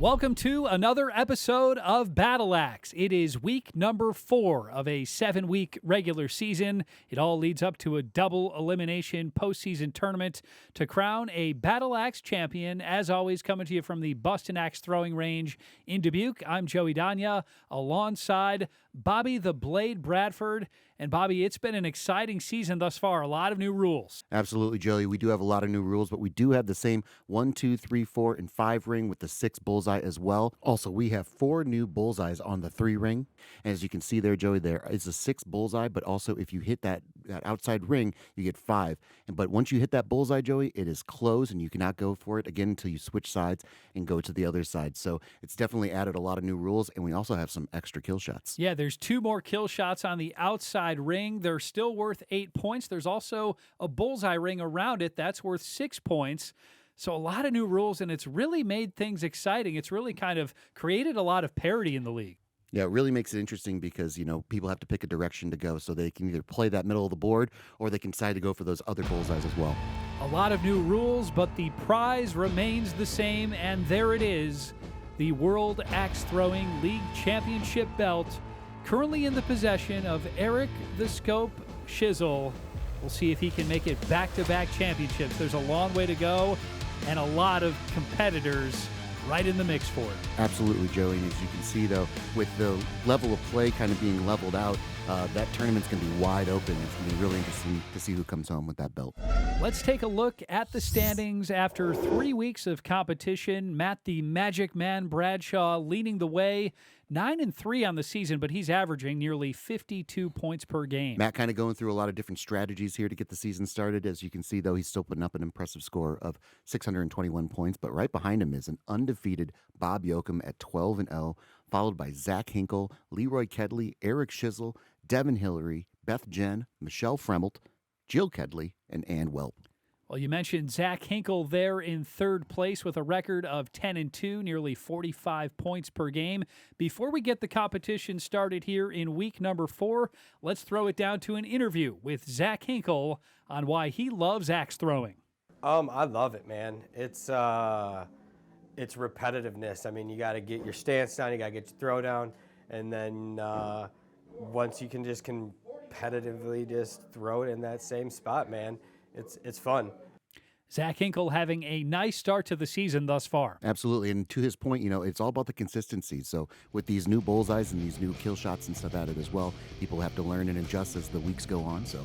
Welcome to another episode of Battle Axe. It is week number 4 of a 7-week regular season. It all leads up to a double elimination postseason tournament to crown a Battle Axe champion. As always, coming to you from the Bustin' Axe Throwing Range in Dubuque, I'm Joey Danya, alongside Bobby the Blade Bradford. And Bobby, it's been an exciting season thus far. A lot of new rules. Absolutely, Joey. We do have a lot of new rules, but we do have the same 1, 2, 3, 4, and 5 ring with the 6 bullseye as well. Also, we have 4 new bullseyes on the 3 ring. And as you can see there, Joey, there is a 6 bullseye, but also if you hit that outside ring, you get 5. But once you hit that bullseye, Joey, it is closed and you cannot go for it again until you switch sides and go to the other side. So it's definitely added a lot of new rules, and we also have some extra kill shots. Yeah, there's 2 more kill shots on the outside ring. They're still worth 8 points. There's also a bullseye ring around it that's worth 6 points. So a lot of new rules, and it's really made things exciting. It's really kind of created a lot of parity in the league. Yeah, it really makes it interesting because, people have to pick a direction to go, so they can either play that middle of the board or they can decide to go for those other bullseyes as well. A lot of new rules, but the prize remains the same, and there it is, the World Axe Throwing League Championship belt, currently in the possession of Eric the Scope Shizzle. We'll see if he can make it back-to-back championships. There's a long way to go and a lot of competitors right in the mix for it. Absolutely, Joey. And as you can see, though, with the level of play kind of being leveled out, that tournament's going to be wide open. It's going to be really interesting to see who comes home with that belt. Let's take a look at the standings after 3 weeks of competition. Matt the Magic Man Bradshaw leading the way, 9-3 on the season, but he's averaging nearly 52 points per game. Matt kind of going through a lot of different strategies here to get the season started. As you can see, though, he's still putting up an impressive score of 621 points, but right behind him is an undefeated Bob Yoakum at 12-0, followed by Zach Hinkle, Leroy Kedley, Eric Shizzle, Devin Hillary, Beth Jen, Michelle Fremelt, Jill Kedley, and Ann Welp. Well, you mentioned Zach Hinkle there in third place with a record of 10-2, nearly 45 points per game. Before we get the competition started here in week number 4, let's throw it down to an interview with Zach Hinkle on why he loves axe throwing. I love it, man. It's repetitiveness. I mean, you got to get your stance down, you got to get your throw down, and then once you can just competitively just throw it in that same spot, man, it's fun. Zach Hinkle having a nice start to the season thus far. Absolutely, and to his point, it's all about the consistency. So with these new bullseyes and these new kill shots and stuff added as well, people have to learn and adjust as the weeks go on. So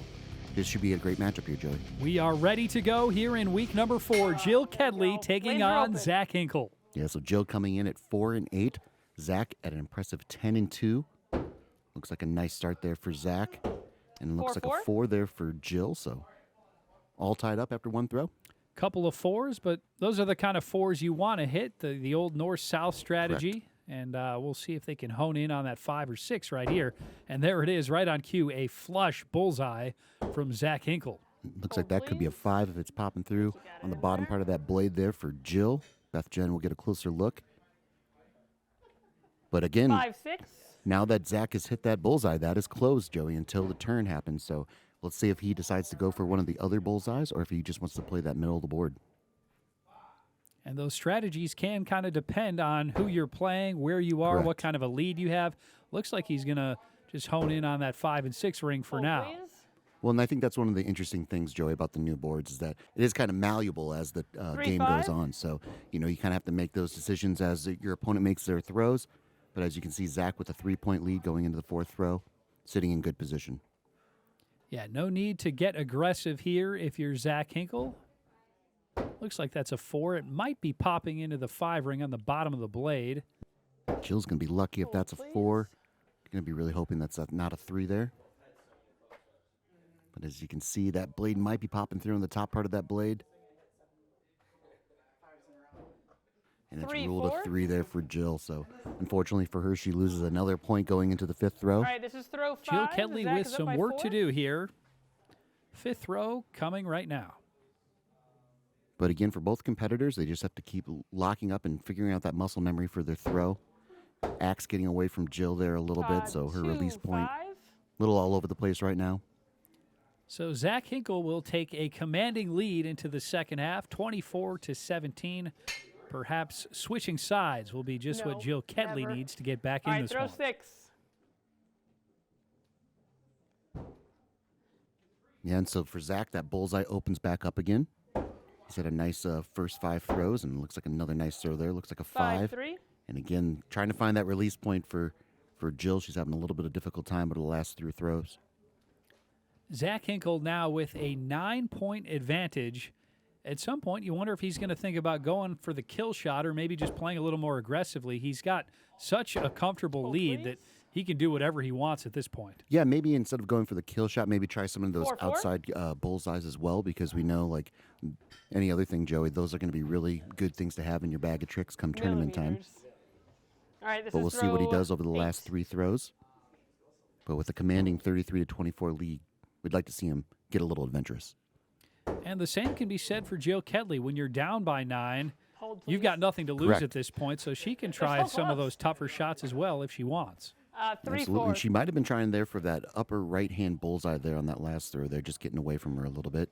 this should be a great matchup here, Joey. We are ready to go here in week number 4. Jill Kedley taking on Zach Hinkle. Yeah, so Jill coming in at 4-8, Zach at an impressive 10-2. Looks like a nice start there for Zach, and looks like a 4 there for Jill. So all tied up after one throw. Couple of 4s, but those are the kind of 4s you want to hit, the old north-south strategy. Correct. And we'll see if they can hone in on that 5 or 6 right here. And there it is, right on cue, a flush bullseye from Zach Hinkle. Looks like that could be a 5 if it's popping through on the bottom part of that blade there for Jill. Beth Jen will get a closer look. But again, 5, 6. Now that Zach has hit that bullseye, that is closed, Joey, until the turn happens. So let's see if he decides to go for one of the other bullseyes or if he just wants to play that middle of the board. And those strategies can kind of depend on who you're playing, where you are, Correct. what kind of a lead you have. Looks like he's going to just hone in on that 5 and 6 ring for now. Please. Well, and I think that's one of the interesting things, Joey, about the new boards is that it is kind of malleable as the game goes 3-5. on. So, you kind of have to make those decisions as your opponent makes their throws. But as you can see, Zach with a 3-point lead going into the 4th throw, sitting in good position. Yeah, no need to get aggressive here if you're Zach Hinkle. Looks like that's a 4. It might be popping into the 5 ring on the bottom of the blade. Jill's going to be lucky if that's a 4. Going to be really hoping that's not a 3 there. But as you can see, that blade might be popping through on the top part of that blade. And it's 3, ruled 4. a 3 there for Jill. So unfortunately for her, she loses another point going into the 5th throw. All right, this is throw 5. Jill Kedley Zach with is up some by work 4. to do here. 5th throw coming right now. But again, for both competitors, they just have to keep locking up and figuring out that muscle memory for their throw. Axe getting away from Jill there a little bit, so her 2, release point 5. a little all over the place right now. So Zach Hinkle will take a commanding lead into the second half, 24-17. Perhaps switching sides will be just what No, Jill Kedley never. needs to get back All in right, this throw one. 6. Yeah, and so for Zach, that bullseye opens back up again. He's had a nice first 5 throws, and looks like another nice throw there. Looks like a 5. 5-3. And again, trying to find that release point for Jill. She's having a little bit of difficult time with the last 3 throws. Zach Hinkle now with a 9-point advantage. At some point, you wonder if he's going to think about going for the kill shot or maybe just playing a little more aggressively. He's got such a comfortable Hold, lead please. that he can do whatever he wants at this point. Yeah, maybe instead of going for the kill shot, maybe try some of those 4-4? outside bullseyes as well, because we know, like any other thing, Joey, those are going to be really good things to have in your bag of tricks come tournament time. Millimeters. All right, this But is we'll see what he throw does over the 8. last 3 throws. But with a commanding 33-24 lead, we'd like to see him get a little adventurous. And the same can be said for Jill Kedley. When you're down by 9, Hold, you've please. got nothing to lose Correct. at this point, so she can try so some of close. those tougher shots as well if she wants. 3-4. Absolutely. And she might have been trying there for that upper right-hand bullseye there on that last throw. They're just getting away from her a little bit.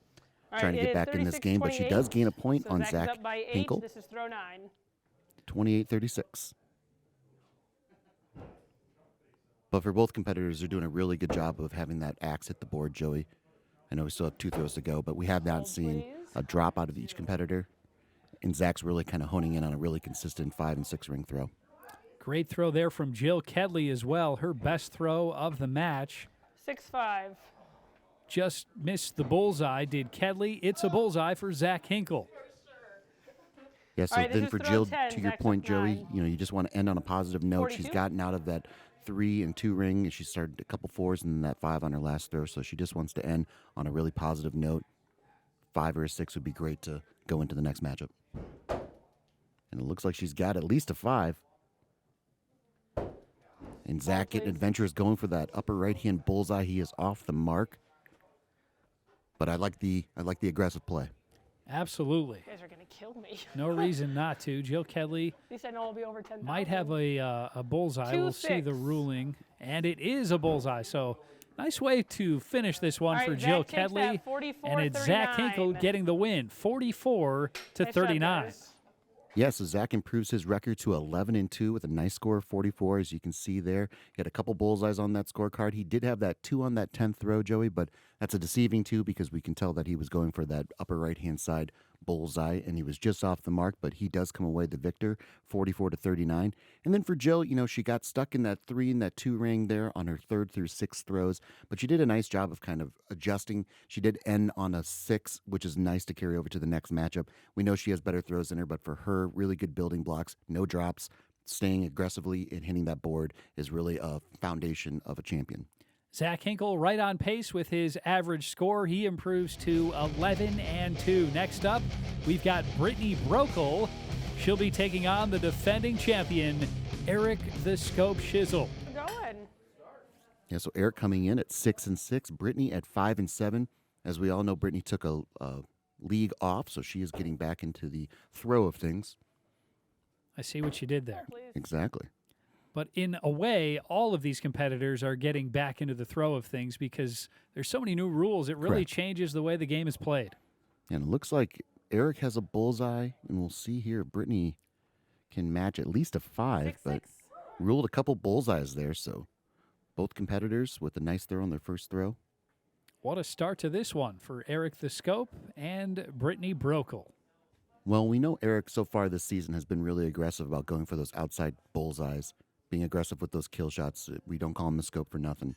All Trying right, to get it is back in this game, but she 36-28. does gain a point So on Zach is Zach up by 8. Hinkle. This is throw 9. 28-36. But for both competitors, they're doing a really good job of having that axe hit the board, Joey. I know we still have 2 throws to go, but we have not Hold, seen please. a drop out of each competitor. And Zach's really kind of honing in on a really consistent 5 and 6 ring throw. Great throw there from Jill Kedley as well. Her best throw of the match. 6-5. Just missed the bullseye, did Kedley. It's a bullseye for Zach Hinkle. Yeah, so All right, this then is for throw Jill, 10, to your Zach's point, up Joey, 9. you just want to end on a positive note. She's 42? gotten out of that 3 and 2 ring, and she started a couple 4s and then that 5 on her last throw. So she just wants to end on a really positive note. 5 or a 6 would be great to go into the next matchup. And it looks like she's got at least a 5. And Zach getting please. adventurous, going for that upper right-hand bullseye. He is off the mark. But I like the aggressive play. Absolutely. You guys are going to kill me. No reason not to. Jill Kedley At least I know I'll be over 10,000. might have a bullseye. We'll see the 2-6. ruling. And it is a bullseye. So nice way to finish this one All for right, Jill Zach takes Kedley. that 44, And it's Zach 39. Hinkle getting the win, 44 to Nice job, 39. guys. Yeah, so Zach improves his record to 11 and 2 with a nice score of 44, as you can see there. He had a couple bullseyes on that scorecard. He did have that 2 on that 10th throw, Joey, but that's a deceiving 2 because we can tell that he was going for that upper right-hand side bullseye, and he was just off the mark, but he does come away the victor, 44 to 39. And then for Jill, she got stuck in that 3 and that 2 ring there on her 3rd through 6th throws, but she did a nice job of kind of adjusting. She did end on a 6, which is nice to carry over to the next matchup. We know she has better throws in her, but for her, really good building blocks, no drops, staying aggressively and hitting that board is really a foundation of a champion. Zach Hinkle right on pace with his average score. He improves to 11 and 2. Next up, we've got Brittany Brokel. She'll be taking on the defending champion, Eric the Scope Shizzle. We're going. Yeah, so Eric coming in at 6 and 6, Brittany at 5 and 7. As we all know, Brittany took a league off, so she is getting back into the throw of things. I see what you did there. Please. Exactly. But in a way, all of these competitors are getting back into the throw of things because there's so many new rules. It really Correct. changes the way the game is played. And it looks like Eric has a bullseye, and we'll see here Brittany can match at least a 5, 6-6. but ruled a couple bullseyes there, so both competitors with a nice throw on their first throw. What a start to this one for Eric the Scope and Brittany Brokel. Well, we know Eric so far this season has been really aggressive about going for those outside bullseyes, being aggressive with those kill shots. We don't call him the Scope for nothing.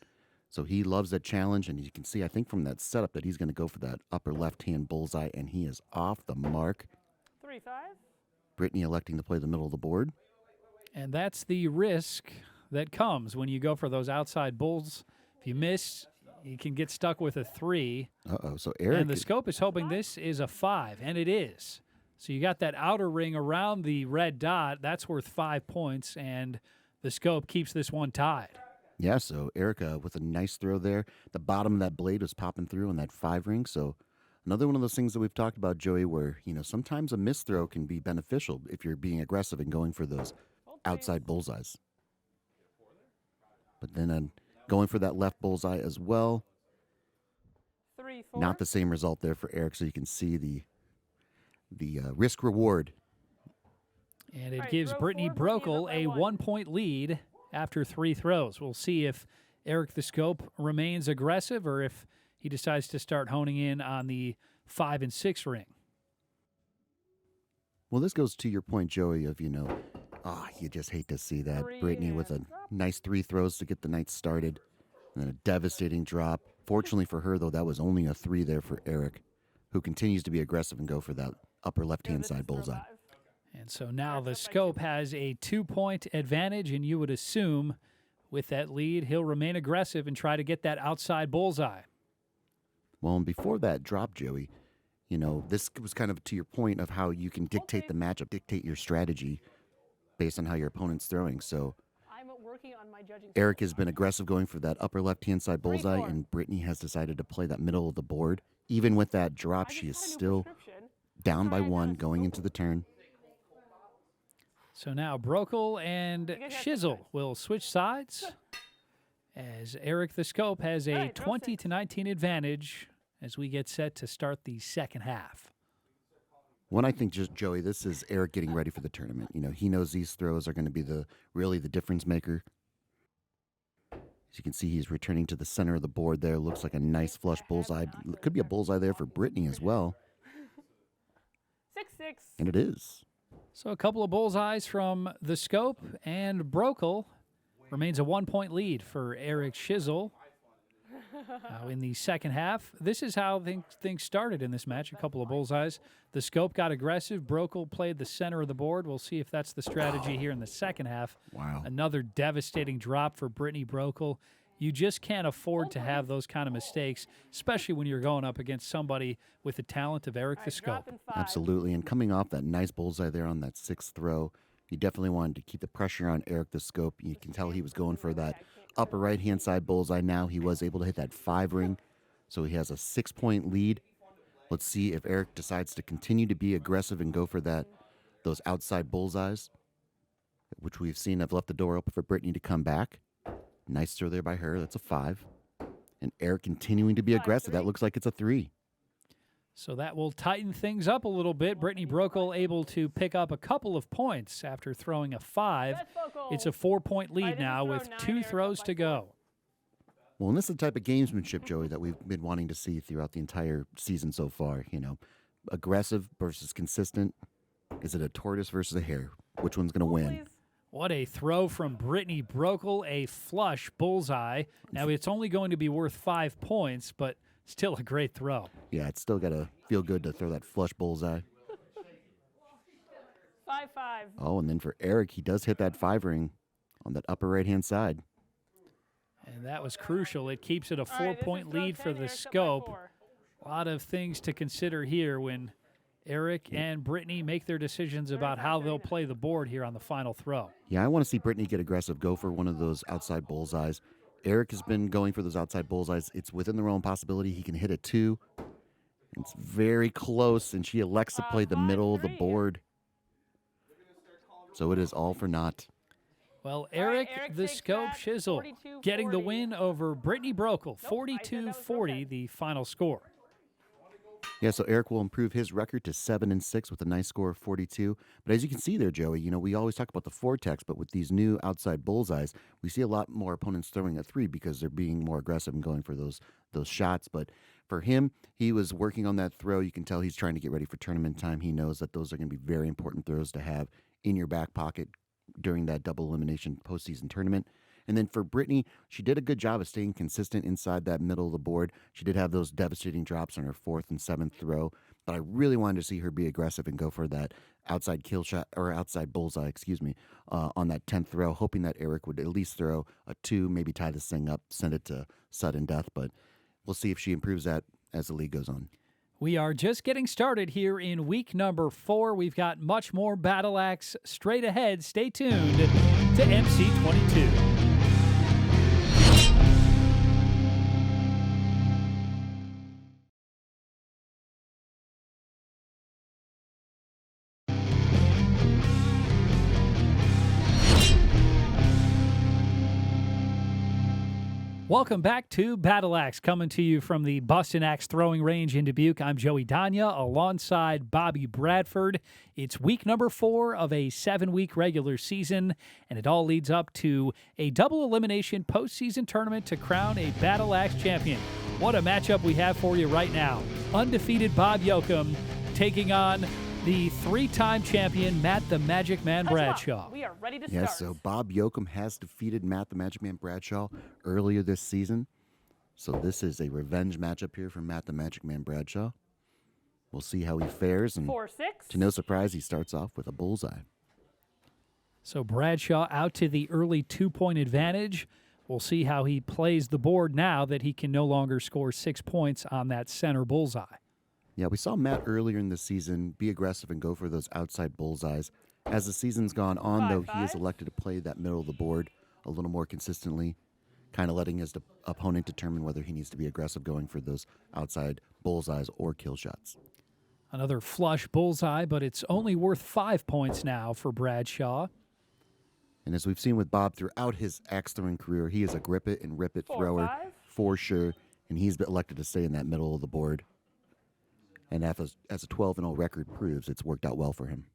So he loves that challenge, and you can see, I think, from that setup that he's going to go for that upper left-hand bullseye, and he is off the mark. 3-5. Brittany electing to play the middle of the board. And that's the risk that comes when you go for those outside bulls. If you miss, you can get stuck with a 3. Uh-oh, so Eric... And the Scope is hoping this is a 5, and it is. So you got that outer ring around the red dot. That's worth 5 points, and the Scope keeps this one tied. Yeah, so Erica with a nice throw there. The bottom of that blade was popping through on that 5 ring. So another one of those things that we've talked about, Joey, where, sometimes a missed throw can be beneficial if you're being aggressive and going for those outside bullseyes. But then going for that left bullseye as well. 3-4. Not the same result there for Eric, so you can see the risk reward And it All right, gives throw Brittany 4, Brittany is up Brokel by a 1. 1-point lead after 3 throws. We'll see if Eric the Scope remains aggressive or if he decides to start honing in on the 5 and 6 ring. Well, this goes to your point, Joey, of, you just hate to see that. 3 Brittany with a and drop. nice 3 throws to get the night started, and then a devastating drop. Fortunately for her, though, that was only a 3 there for Eric, who continues to be aggressive and go for that upper left-hand This side is throw bullseye. 5. And so now Eric's the up by 2 Scope has a 2-point advantage, and you would assume with that lead, he'll remain aggressive and try to get that outside bullseye. Well, and before that drop, Joey, this was kind of to your point of how you can dictate the matchup, dictate your strategy based on how your opponent's throwing. So I'm working on my judging. Eric has been aggressive going for that upper left-hand side bullseye, 3-4. and Brittany has decided to play that middle of the board. Even with that drop, I she is just got a new still prescription. down by Sorry, I got 1 a going into the turn. So now Brokel and guys have Shizzle will switch sides as Eric the Scope has a All right, throw 20 to 19 advantage as we get set to start the second half. When I think just Joey, this is Eric getting ready for the tournament. He knows these throws are going to be really the difference maker. As you can see, he's returning to the center of the board there. Looks like a nice flush bullseye. Could be a bullseye there for Brittany as well. 6-6. And it is. So a couple of bullseyes from the Scope, and Brokel remains a 1-point lead for Eric Shizzle. Now in the second half, this is how things started in this match. A couple of bullseyes. The Scope got aggressive. Brokel played the center of the board. We'll see if that's the strategy here in the second half. Wow. Another devastating drop for Brittany Brokel. You just can't afford to have those kind of mistakes, especially when you're going up against somebody with the talent of Eric All the right, Scope. dropping 5. Absolutely. And coming off that nice bullseye there on that 6th throw, you definitely wanted to keep the pressure on Eric the Scope. You can tell he was going for that upper right-hand side bullseye. Now he was able to hit that 5 ring, so he has a 6-point lead. Let's see if Eric decides to continue to be aggressive and go for those outside bullseyes, which we've seen have left the door open for Brittany to come back. Nice throw there by her. That's a 5. And Eric continuing to be 5, aggressive. 3. That looks like it's a 3. So that will tighten things up a little bit. Brittany Brokel able to pick up a couple of points after throwing a 5. Best vocal. It's a 4-point lead Right in the now throw, with 9, 2 Eric's up throws by to 4. go. Well, and this is the type of gamesmanship, Joey, that we've been wanting to see throughout the entire season so far. Aggressive versus consistent. Is it a tortoise versus a hare? Which one's going to win? Please. What a throw from Brittany Brokel, a flush bullseye. Now it's only going to be worth 5 points, but still a great throw. Yeah, it's still got to feel good to throw that flush bullseye. 5-5. Oh, and then for Eric, he does hit that 5 ring on that upper right-hand side. And that was crucial. It keeps it a All right, this is 4-point throw lead 10, for the Eric's up by Scope. 4. A lot of things to consider here when Eric and Brittany make their decisions about how they'll play the board here on the final throw. Yeah, I want to see Brittany get aggressive, go for one of those outside bullseyes. Eric has been going for those outside bullseyes. It's within the realm of possibility. He can hit a 2. It's very close, and she elects to play the middle of the 5-3. board. So it is all for naught. Well, All right, Eric Eric the takes Scope that, Shizzle 42-40. getting the win over Brittany Brokel, I said that was throw 42-40, 10. the final score. Yeah, so Eric will improve his record to 7-6 with a nice score of 42. But as you can see there, Joey, we always talk about the vortex, but with these new outside bullseyes, we see a lot more opponents throwing a 3 because they're being more aggressive and going for those shots. But for him, he was working on that throw. You can tell he's trying to get ready for tournament time. He knows that those are going to be very important throws to have in your back pocket during that double elimination postseason tournament. And then for Brittany, she did a good job of staying consistent inside that middle of the board. She did have those devastating drops on her 4th and 7th throw, but I really wanted to see her be aggressive and go for that outside kill shot, or outside bullseye, on that 10th throw, hoping that Eric would at least throw a 2, maybe tie this thing up, send it to sudden death. But we'll see if she improves that as the league goes on. We are just getting started here in week number 4. We've got much more Battle Axe straight ahead. Stay tuned to MC22. Welcome back to Battle Axe, coming to you from the Bustin' Axe Throwing Range in Dubuque. I'm Joey Danya alongside Bobby Bradford. It's week number 4 of a 7-week regular season, and it all leads up to a double elimination postseason tournament to crown a Battle Axe champion. What a matchup we have for you right now. Undefeated Bob Yoakum taking on the 3-time champion Matt the Magic Man Bradshaw. We are ready to start. Yes, so Bob Yoakum has defeated Matt the Magic Man Bradshaw earlier this season. So this is a revenge matchup here for Matt the Magic Man Bradshaw. We'll see how he fares, and 4-6. to no surprise, he starts off with a bullseye. So Bradshaw out to the early 2-point advantage. We'll see how he plays the board now that he can no longer score 6 points on that center bullseye. Yeah, we saw Matt earlier in the season be aggressive and go for those outside bullseyes. As the season's gone on, though, he has elected to play that middle of the board a little more consistently, kind of letting his opponent determine whether he needs to be aggressive going for those outside bullseyes or kill shots. Another flush bullseye, but it's only worth 5 points now for Bradshaw. And as we've seen with Bob throughout his axe throwing career, he is a grip it and rip it 4-5. thrower for sure, and he's been elected to stay in that middle of the board. And as a 12-0 record proves, it's worked out well for him.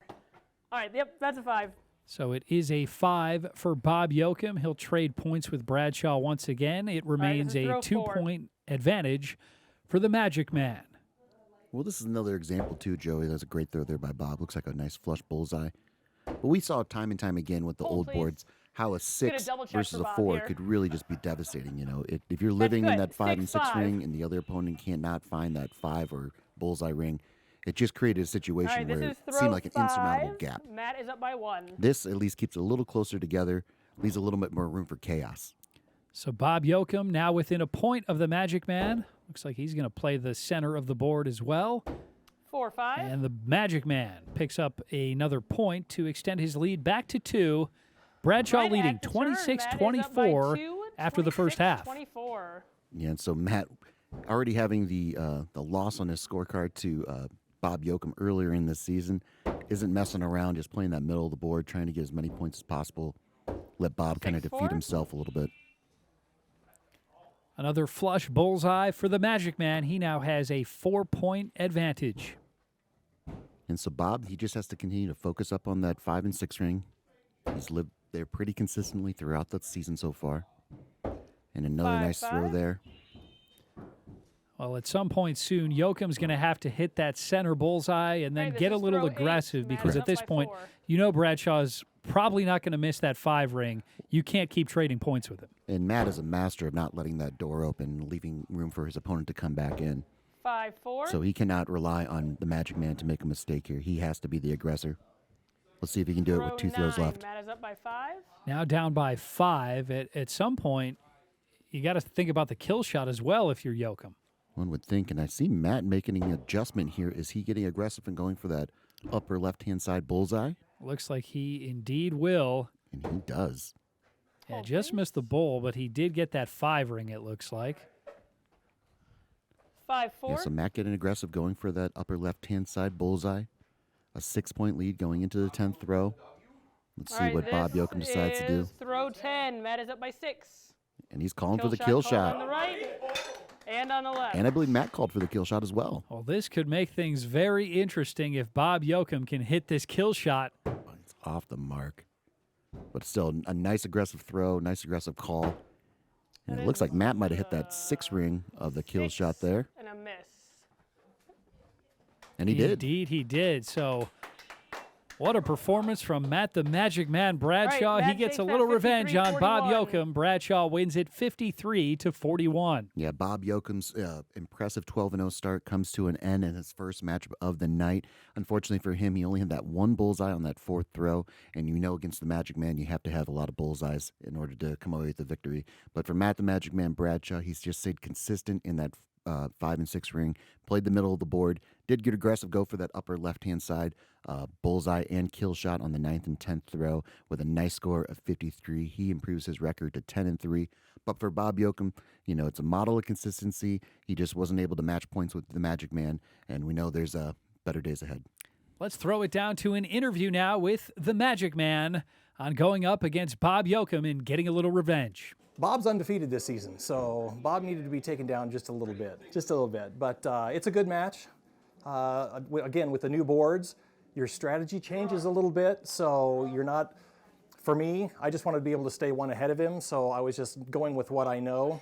All right, yep, that's a 5. So it is a 5 for Bob Yoakum. He'll trade points with Bradshaw once again. It remains this is a throw 4. 2-point advantage for the Magic Man. Well, this is another example, too, Joey. That's a great throw there by Bob. Looks like a nice flush bullseye. But we saw time and time again with the Hold, old please. boards how a 6 double check versus for a Bob 4 here. could really just be devastating. You know, if you're living in good. that 5 and 6 6-5. ring and the other opponent cannot find that 5 or bullseye ring, it just created a All situation right, this where is it throw seemed like an 5. insurmountable gap. Matt is up by 1. This at least keeps it a little closer together, leaves a little bit more room for chaos. So Bob Yoakum now within a point of the Magic Man. Looks like he's going to play the center of the board as well. 4-5. And the Magic Man picks up another point to extend his lead back to 2. Bradshaw Right leading at the turn, Matt is up by 26-24 2, after the first half. 24. Yeah, and so Matt already having the loss on his scorecard to Bob Yoakum earlier in this season isn't messing around, just playing that middle of the board, trying to get as many points as possible. Let Bob kind of 6-4. defeat himself a little bit. Another flush bullseye for the Magic Man. He now has a 4-point advantage. And so Bob, he just has to continue to focus up on that 5 and 6 ring. He's lived there pretty consistently throughout the season so far. And another nice throw 5-5. there. Well, at some point soon, Yoakum's going to have to hit that center bullseye and then Hey, this get a is little throw 8. aggressive Matt because is at up this by point, 4. you know Bradshaw's probably not going to miss that 5 ring. You can't keep trading points with him. And Matt is a master of not letting that door open, leaving room for his opponent to come back in. 5-4. So he cannot rely on the Magic Man to make a mistake here. He has to be the aggressor. Let's see if he can do it with 2 throws 9. left. Matt is up by 5. Now down by 5. At some point, you got to think about the kill shot as well if you're Yoakum. One would think, and I see Matt making an adjustment here. Is he getting aggressive and going for that upper left-hand side bullseye? Looks like he indeed will. And he does. Yeah, just missed the bowl, but he did get that 5 ring, it looks like. 5-4. Yeah, so Matt getting aggressive, going for that upper left-hand side bullseye. A 6-point lead going into the 10th throw. Let's All see right, what Bob this Yoakum decides to do. is throw 10. Matt is up by 6. And he's calling for the kill called shot. on the right and on the left. And I believe Matt called for the kill shot as well. Well, this could make things very interesting if Bob Yoakum can hit this kill shot. It's off the mark. But still, a nice aggressive throw, nice aggressive call. And it looks like Matt might have hit that 6 ring of the kill 6 shot there. And a miss. And he did. Indeed, he did. So, what a performance from Matt the Magic Man Bradshaw. Right, He Matt gets a takes little that revenge on Bob 53-41. Yoakum. Bradshaw wins it 53-41. Yeah, Bob Yoakum's impressive 12-0 start comes to an end in his first matchup of the night. Unfortunately for him, he only had that 1 bullseye on that 4th throw, and you know against the Magic Man, you have to have a lot of bullseyes in order to come away with the victory. But for Matt the Magic Man Bradshaw, he's just stayed consistent in that 5 and 6 ring, played the middle of the board, did get aggressive, go for that upper left-hand side bullseye and kill shot on the 9th and 10th throw with a nice score of 53. He improves his record to 10-3. But for Bob Yoakum, you know, it's a model of consistency. He just wasn't able to match points with the Magic Man, and we know there's better days ahead. Let's throw it down to an interview now with the Magic Man on going up against Bob Yoakum and getting a little revenge. Bob's undefeated this season, so Bob needed to be taken down just a little bit. But it's a good match. Again, with the new boards, your strategy changes a little bit, so you're not, for me, I just wanted to be able to stay one ahead of him, so I was just going with what I know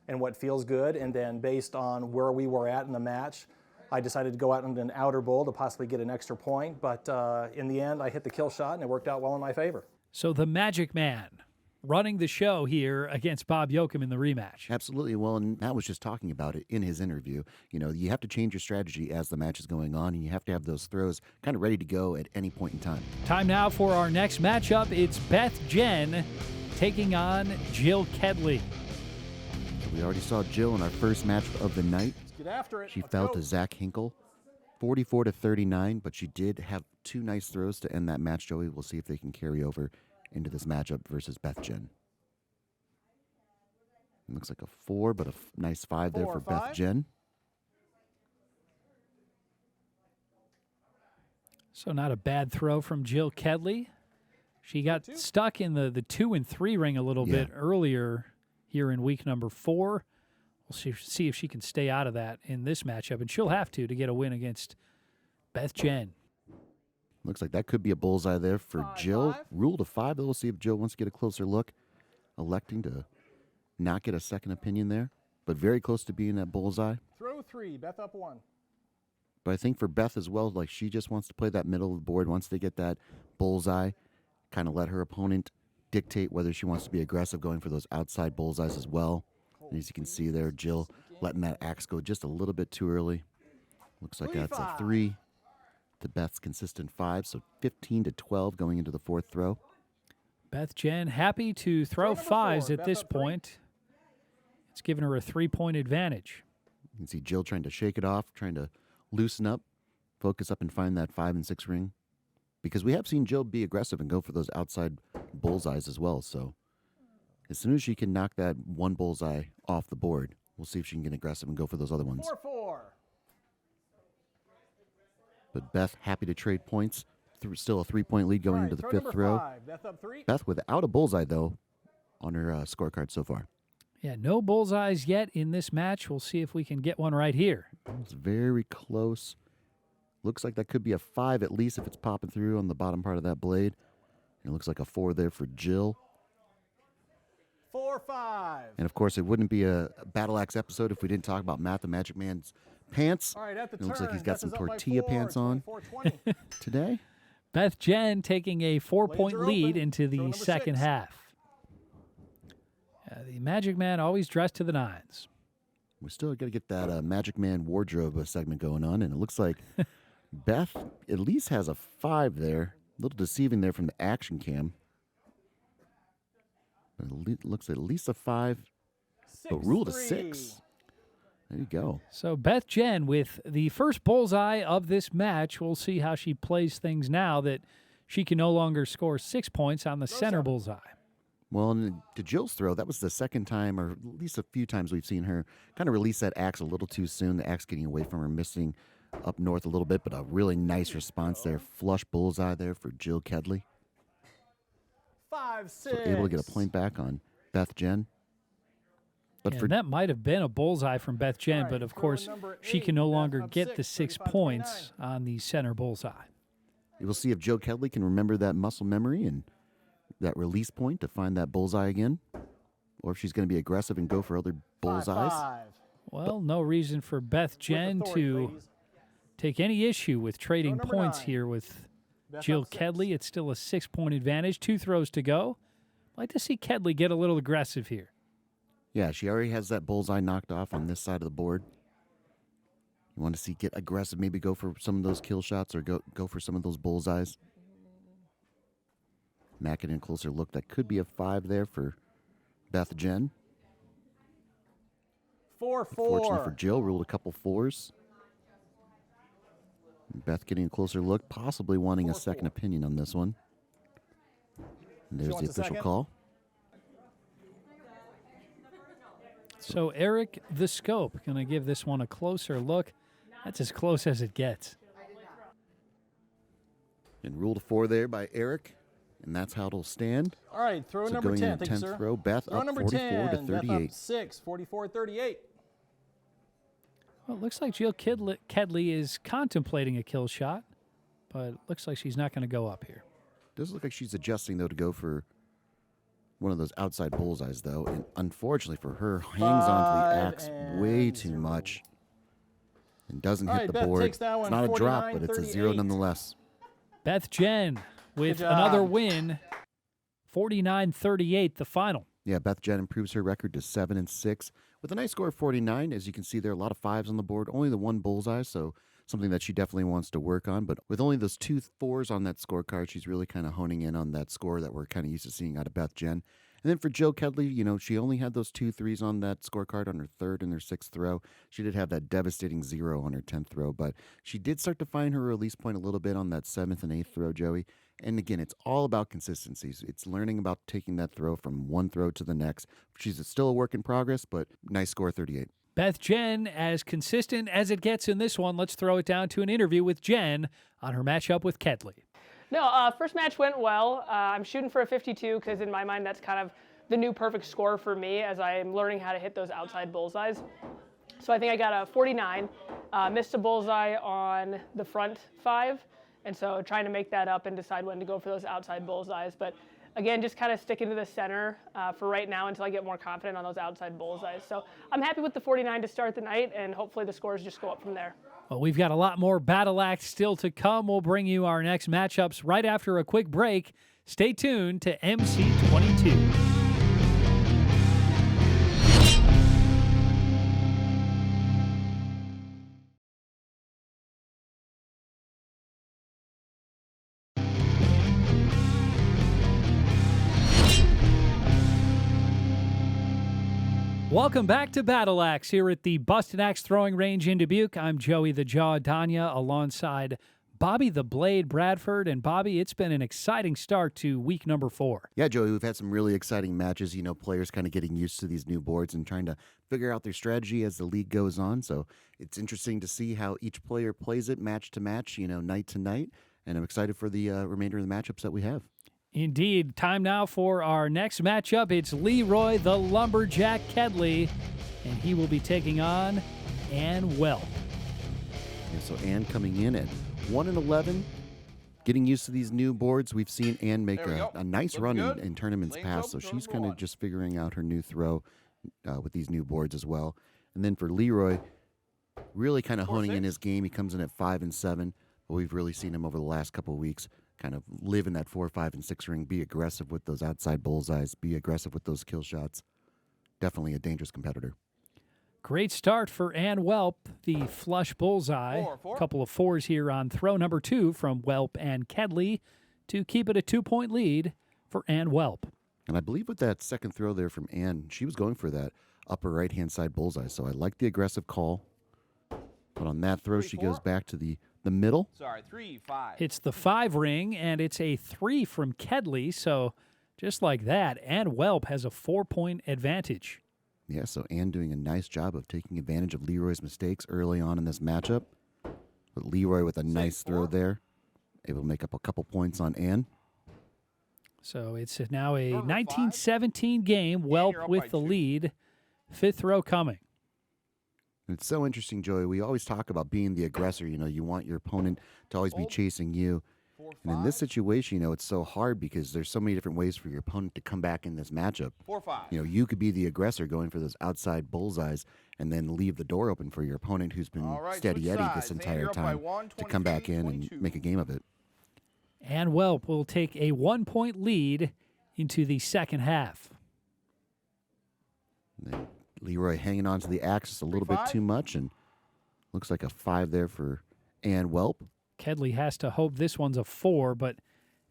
and what feels good, and then based on where we were at in the match, I decided to go out into an outer bowl to possibly get an extra point, but in the end, I hit the kill shot, and it worked out well in my favor. So the Magic Man running the show here against Bob Yoakum in the rematch. Absolutely. Well, and Matt was just talking about it in his interview. You know, you have to change your strategy as the match is going on, and you have to have those throws kind of ready to go at any point in time. Time now for our next matchup. It's Beth Jen taking on Jill Kedley. We already saw Jill in our first match of the night. Let's get after it. She Let's fell go. to Zach Hinkle, 44-39, but she did have two nice throws to end that match, Joey. We'll see if they can carry over into this matchup versus Beth Jen. It looks like a 4, but a nice 5 there 4 for or Beth 5. Jen. So not a bad throw from Jill Kedley. She got stuck in the 2 and 3 ring a little bit earlier here in week number 4. We'll see if she can stay out of that in this matchup, and she'll have to get a win against Beth Jen. Looks like that could be a bullseye there for Jill. 5. Rule to 5. We'll see if Jill wants to get a closer look. Electing to not get a second opinion there, but very close to being that bullseye. Throw 3, Beth up 1. But I think for Beth as well, like she just wants to play that middle of the board, wants to get that bullseye, kind of let her opponent dictate whether she wants to be aggressive going for those outside bullseyes as well. And as you can see there, Jill letting that axe go just a little bit too early. Looks like that's a 3 to Beth's consistent 5, so 15-12 going into the fourth throw. Beth Jen happy to throw number 5s 4, at Beth this up 3. point. It's given her a 3-point advantage. You can see Jill trying to shake it off, trying to loosen up, focus up and find that 5 and 6 ring. Because we have seen Jill be aggressive and go for those outside bullseyes as well. So as soon as she can knock that one bullseye off the board, we'll see if she can get aggressive and go for those other ones. 4-4. But Beth happy to trade points. Still a 3-point lead going into the fifth throw. 5, Beth up 3. Beth without a bullseye, though, on her scorecard so far. Yeah, no bullseyes yet in this match. We'll see if we can get one right here. It's very close. Looks like that could be a 5 at least if it's popping through on the bottom part of that blade. And it looks like a 4 there for Jill. 4-5. And of course, it wouldn't be a Battle Axe episode if we didn't talk about Matt the Magic Man's pants. All right, at the It looks like turn, he's got Beth some is up by tortilla 4, pants on 24-20. today. Beth Jen taking a 4-point are lead open. into Throw the number second 6. half. The Magic Man always dressed to the nines. We still got to get that Magic Man wardrobe segment going on, and it looks like Beth at least has a 5 there. A little deceiving there from the action cam. But it looks at least a 5, but rule to 6. There you go. So Beth Jen with the first bullseye of this match. We'll see how she plays things now that she can no longer score 6 points on the center bullseye. Well, and to Jill's throw, that was the second time, or at least a few times we've seen her kind of release that axe a little too soon. The axe getting away from her, missing up north a little bit, but a really nice response there. Flush bullseye there for Jill Kedley. 5-6. So able to get a point back on Beth Jen. But And that might have been a bullseye from Beth Jen, All right, but of throw course number she 8, can no Beth longer up get the 6, 6 35-29. points on the center bullseye. we'll see if Jill Kedley can remember that muscle memory and that release point to find that bullseye again, or if she's going to be aggressive and go for other bullseyes. 5-5. Well, no reason for Beth Jen With authority, to ladies. take any issue with trading number points 9. here with Beth Jill up 6. Kedley. It's still a 6-point advantage. 2 throws to go. I'd like to see Kedley get a little aggressive here. Yeah, she already has that bullseye knocked off on this side of the board. You want to see get aggressive, maybe go for some of those kill shots or go for some of those bullseyes. Matt getting a closer look. That could be a 5 there for Beth Jen. 4-4. Fortunately for Jill, ruled a couple 4s. Beth getting a closer look, possibly wanting a 4-4. second opinion on this one. And there's the wants a official second? call. So Eric the Scope going to give this one a closer look. That's as close as it gets. And ruled a 4 there by Eric. And that's how it'll stand. All right, throw So number going 10. in Thank you, 10th sir. throw, Beth Throw up number 44 10. to Beth 38. up 6, 44-38. Well, it looks like Jill Kedley is contemplating a kill shot, but it looks like she's not going to go up here. Does look like she's adjusting, though, to go for one of those outside bullseyes, though. And unfortunately for her, hangs onto the 5 axe and way too 0. much and doesn't All hit right, the Beth board. takes that It's one, not a drop, but it's a 0 49-38. nonetheless. Beth Jen with job. another win, 49-38 the final. Yeah, Beth Jen improves her record to 7-6 with a nice score of 49. As you can see there, a lot of 5s on the board, only the 1 bullseye, so something that she definitely wants to work on. But with only those 2 4s on that scorecard, she's really kind of honing in on that score that we're kind of used to seeing out of Beth Jen. And then for Jill Kedley, she only had those 2 3s on that scorecard on her 3rd and her 6th throw. She did have that devastating 0 on her 10th throw, but she did start to find her release point a little bit on that 7th and 8th throw, Joey. And again, it's all about consistencies. It's learning about taking that throw from one throw to the next. She's still a work in progress, but nice score, 38. Beth Jen, as consistent as it gets in this one. Let's throw it down to an interview with Jen on her matchup with Kedley. No, first match went well. I'm shooting for a 52 because in my mind that's kind of the new perfect score for me as I'm learning how to hit those outside bullseyes. So I think I got a 49, missed a bullseye on the front 5, and so trying to make that up and decide when to go for those outside bullseyes. But again, just kind of sticking to the center for right now until I get more confident on those outside bullseyes. So I'm happy with the 49 to start the night, and hopefully the scores just go up from there. Well, we've got a lot more Battle Axe still to come. We'll bring you our next matchups right after a quick break. Stay tuned to MC22. Welcome back to Battle Axe here at the Busted Axe Throwing Range in Dubuque. I'm Joey the Jaw Danya alongside Bobby the Blade Bradford. And Bobby, it's been an exciting start to week number 4. Yeah, Joey, we've had some really exciting matches. Players kind of getting used to these new boards and trying to figure out their strategy as the league goes on. So it's interesting to see how each player plays it match to match, night to night. And I'm excited for the remainder of the matchups that we have. Indeed. Time now for our next matchup. It's Leroy the Lumberjack Kedley, and he will be taking on Ann Welp. Yeah, so Ann coming in at 1-11, getting used to these new boards. We've seen Ann make a nice run in tournaments past, so she's kind of just figuring out her new throw with these new boards as well. And then for Leroy, really kind of honing in his game. He comes in at 5-7, but we've really seen him over the last couple of weeks kind of live in that 4, 5, and 6 ring, be aggressive with those outside bullseyes, be aggressive with those kill shots. Definitely a dangerous competitor. Great start for Ann Welp, the flush bullseye. A couple of 4s here on throw number 2 from Welp and Kedley to keep it a 2-point lead for Ann Welp. And I believe with that second throw there from Ann, she was going for that upper right-hand side bullseye. So I like the aggressive call. But on that throw, she goes back to the middle. 3, 5. It's the 5 ring, and it's a 3 from Kedley. So just like that, Ann Welp has a 4-point advantage. Yeah, so Ann doing a nice job of taking advantage of Leroy's mistakes early on in this matchup. But Leroy with a nice throw there, able to make up a couple points on Ann. So it's now a 19-17 game. Welp with the lead. 5th throw coming. And it's so interesting, Joey. We always talk about being the aggressor. You want your opponent to always be chasing you. And in this situation, it's so hard because there's so many different ways for your opponent to come back in this matchup. 4, 5. You could be the aggressor going for those outside bullseyes and then leave the door open for your opponent who's been steady Eddie this entire time to come back in and make a game of it. Ann Welp will take a 1-point lead into the second half. And then Leroy hanging on to the axis a little bit too much, and looks like a 5 there for Ann Welp. Kedley has to hope this one's a 4, but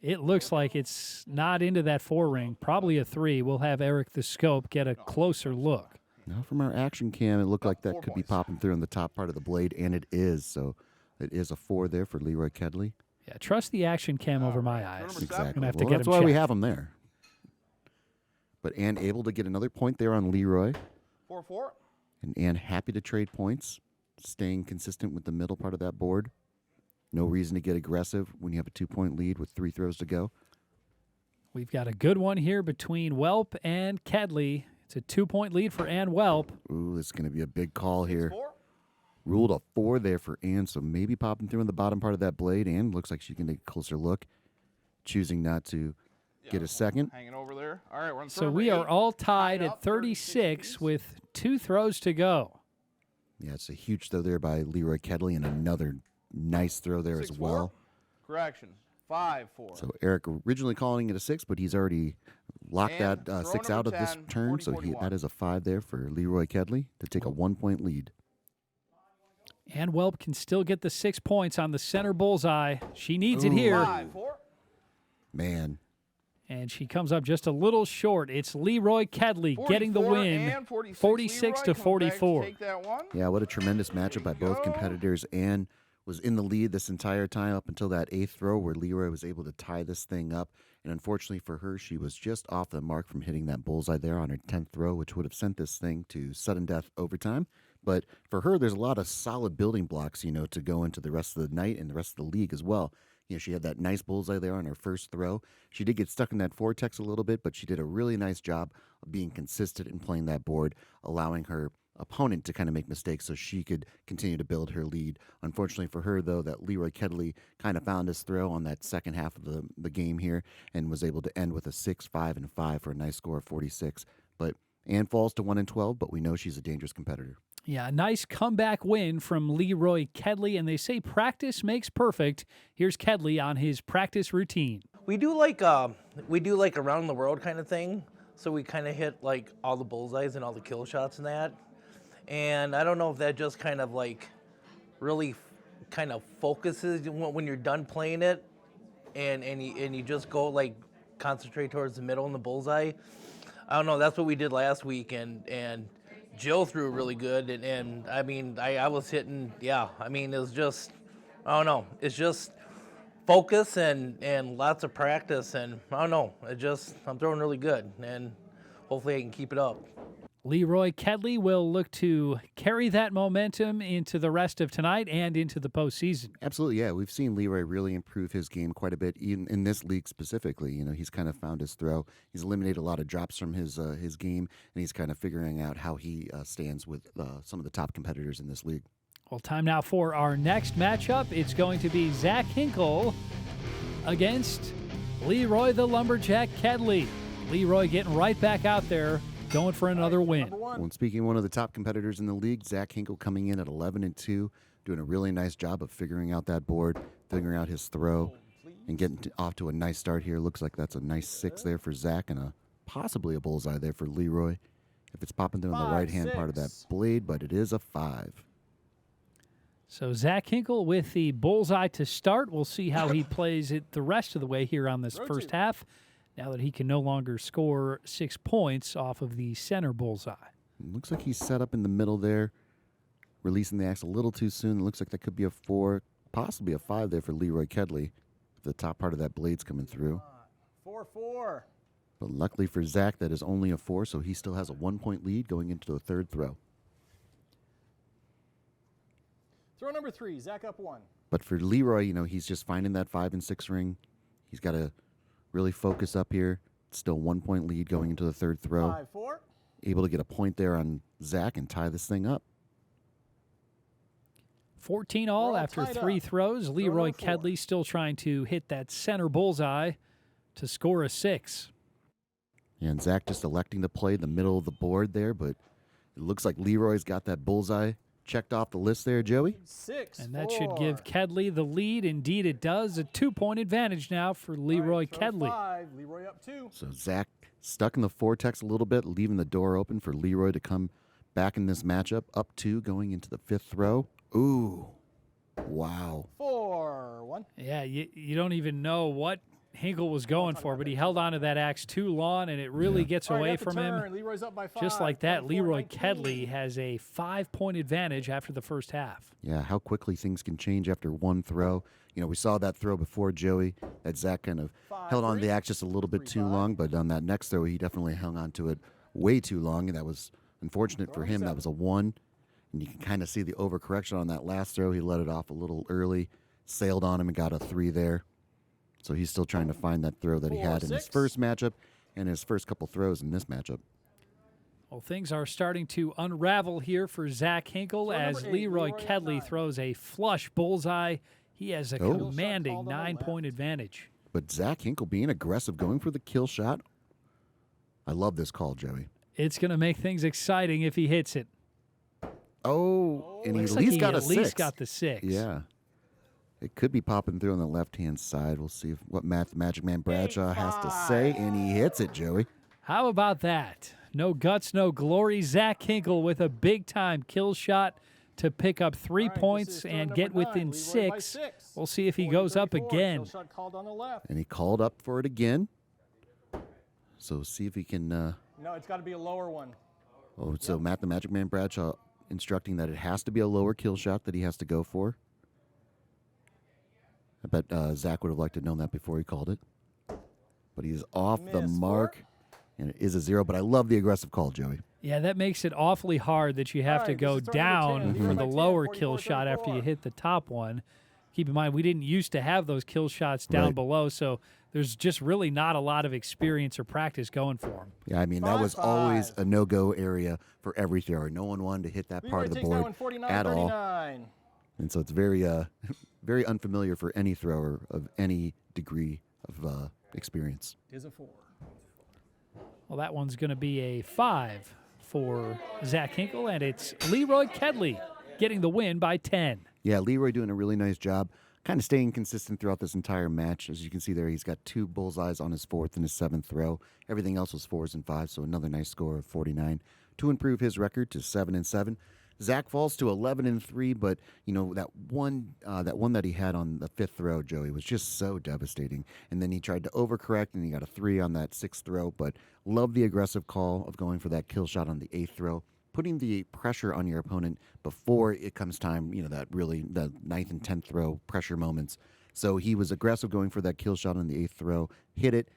it looks like it's not into that 4 ring. Probably a 3. We'll have Eric the Scope get a closer look. Now from our action cam, it looked like that could be popping through on the top part of the blade, and it is. So it is a 4 there for Leroy Kedley. Yeah, trust the action cam over my eyes. Exactly. Gonna have to Well, get that's him why we checked. have him there. But Ann able to get another point there on Leroy. 4, 4. And Ann happy to trade points, staying consistent with the middle part of that board. No reason to get aggressive when you have a 2-point lead with 3 throws to go. We've got a good one here between Welp and Kedley. It's a 2-point lead for Ann Welp. Ooh, this is going to be a big call here. 6-4. Ruled a 4 there for Ann, so maybe popping through in the bottom part of that blade. Ann looks like she can take a closer look, choosing not to get a second. Hanging over there. All right, we're on So we are all tied Tied at up, 36 36 with 2 throws to go. Yeah, it's a huge throw there by Leroy Kedley, and another nice throw there as 6-4. well. Correction. 5-4. So Eric originally calling it a 6, but he's already locked And that throw 6 number out of this 10, turn. So 40-41. that is a 5 there for Leroy Kedley to take a 1-point lead. And Welp can still get the 6 points on the center bullseye. She needs it here. 5-4. Man, And she comes up just a little short. It's Leroy Kedley getting the 44 win, and 46. 46 Leroy to comes back 44. take that one. yeah, what a tremendous matchup by both go. competitors. Ann was in the lead this entire time up until that 8th throw where Leroy was able to tie this thing up. And unfortunately for her, she was just off the mark from hitting that bullseye there on her 10th throw, which would have sent this thing to sudden death overtime. But for her, there's a lot of solid building blocks, to go into the rest of the night and the rest of the league as well. She had that nice bullseye there on her first throw. She did get stuck in that vortex a little bit, but she did a really nice job of being consistent in playing that board, allowing her opponent to kind of make mistakes so she could continue to build her lead. Unfortunately for her, though, that Leroy Kedley kind of found his throw on that second half of the game here and was able to end with a 6, 5, and 5 for a nice score of 46. But Ann falls to 1-12, but we know she's a dangerous competitor. Yeah, a nice comeback win from Leroy Kedley, and they say practice makes perfect. Here's Kedley on his practice routine. We do like around the world kind of thing. So we kind of hit like all the bullseyes and all the kill shots and that. And I don't know if that just kind of like really kind of focuses when you're done playing it, and you just go like concentrate towards the middle and the bullseye. I don't know. That's what we did last week, and Jill threw really good, and I mean I was hitting. Yeah, I mean it was just I don't know. It's just focus and lots of practice, and I don't know. I'm throwing really good, and hopefully I can keep it up. Leroy Kedley will look to carry that momentum into the rest of tonight and into the postseason. Absolutely, yeah. We've seen Leroy really improve his game quite a bit, even in this league specifically. He's kind of found his throw. He's eliminated a lot of drops from his game, and he's kind of figuring out how he stands with some of the top competitors in this league. Well, time now for our next matchup. It's going to be Zach Hinkle against Leroy the Lumberjack Kedley. Leroy getting right back out there, going for another win. Well, and speaking of one of the top competitors in the league, Zach Hinkle coming in at 11-2, doing a really nice job of figuring out that board, figuring out his throw, and getting off to a nice start here. Looks like that's a nice 6 there for Zach and possibly a bullseye there for Leroy if it's popping through on the right-hand part of that blade, but it is a 5. So Zach Hinkle with the bullseye to start. We'll see how he plays it the rest of the way here on this first half, now that he can no longer score 6 points off of the center bullseye. Looks like he's set up in the middle there, releasing the axe a little too soon. It looks like that could be a 4, possibly a 5 there for Leroy Kedley if the top part of that blade's coming through. 4-4. But luckily for Zach, that is only a 4, so he still has a 1-point lead going into the third throw. Throw number 3, Zach up 1. But for Leroy, he's just finding that 5 and 6 ring. He's got to really focus up here. Still 1-point lead going into the third throw. 5-4. Able to get a point there on Zach and tie this thing up. 14 all We're all after tied 3 up. throws. Leroy number 4. Kedley still trying to hit that center bullseye to score a 6. And Zach just electing to play the middle of the board there, but it looks like Leroy's got that bullseye checked off the list there, Joey. 6. And that should give Kedley the lead. Indeed, it does. A 2-point advantage now for Leroy Kedley. 5, Leroy up 2. So Zach stuck in the vortex a little bit, leaving the door open for Leroy to come back in this matchup. Up 2 going into the 5th throw. Ooh. Wow. 4-1. Yeah, you don't even know what Hinkle was going for, but he held on to that axe too long, and it really gets All right, away at the from turn, him. Leroy's up by 5. Just like that, 24, Leroy 19. Kedley has a 5-point advantage after the first half. Yeah, how quickly things can change after one throw. We saw that throw before, Joey, that Zach kind of held on to the axe just a little bit too long, but on that next throw, he definitely hung on to it way too long, and that was unfortunate for him. That was a 1, and you can kind of see the overcorrection on that last throw. He let it off a little early, sailed on him and got a 3 there. So he's still trying to find that throw that he had in his 4-6. first matchup and his first couple throws in this matchup. Well, things are starting to unravel here for Zach Hinkle Throw as number 8, Leroy Leroy at Kedley 9. throws a flush bullseye. He has a Oh. commanding Kill shot called on the 9-point advantage. But Zach Hinkle being aggressive, going for the kill shot. I love this call, Joey. It's going to make things exciting if he hits it. Oh, and he Looks at like least he got a at least 6. got the 6. Yeah. It could be popping through on the left-hand side. We'll see what Magic Man Bradshaw has to say, and he hits it, Joey. How about that? No guts, no glory. Zach Hinkle with a big-time kill shot to pick up 3 All right, this points is throw and number get 9, within Leroy by 6. 6. We'll see if he goes up 40-34, again. kill shot called on the left. And he called up for it again. So see if he can... No, it's got to be a lower one. So Matt the Magic Man Bradshaw instructing that it has to be a lower kill shot that he has to go for. I bet Zach would have liked to know that before he called it. But he's off the Miss mark, and it is a 0. But I love the aggressive call, Joey. Yeah, that makes it awfully hard that you have All to right, go this is throw number 10, down Leroy for by the 10, lower kill 44-34. shot after you hit the top one. Keep in mind, we didn't used to have those kill shots down Right. below, so there's just really not a lot of experience or practice going for him. Yeah, I mean, that was 5-5. always a no-go area for every thrower. No one wanted to hit that part Leroy of the takes that one board 49-39. at all. And so it's very, very unfamiliar for any thrower of any degree of experience. Is a 4. Well, that one's going to be a 5 for Zach Hinkle, and it's Leroy Kedley getting the win by 10. Yeah, Leroy doing a really nice job, kind of staying consistent throughout this entire match. As you can see there, he's got 2 bullseyes on his 4th and his 7th throw. Everything else was 4s and 5s, so another nice score of 49 to improve his record to 7-7. Zach falls to 11-3, but you know that one that he had on the 5th throw, Joey, was just so devastating. And then he tried to overcorrect, and he got a 3 on that 6th throw. But love the aggressive call of going for that kill shot on the 8th throw, putting the pressure on your opponent before it comes time. You know that really the 9th and 10th throw pressure moments. So he was aggressive going for that kill shot on the 8th throw, hit it.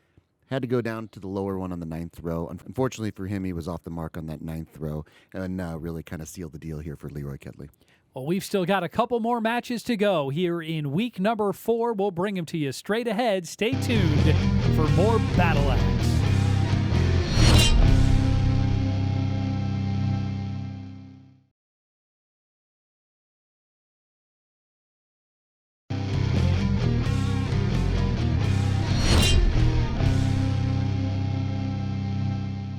Had to go down to the lower one on the 9th throw. Unfortunately for him, he was off the mark on that 9th throw and really kind of sealed the deal here for Leroy Kedley. Well, we've still got a couple more matches to go here in week number 4. We'll bring them to you straight ahead. Stay tuned for more Battle Axe.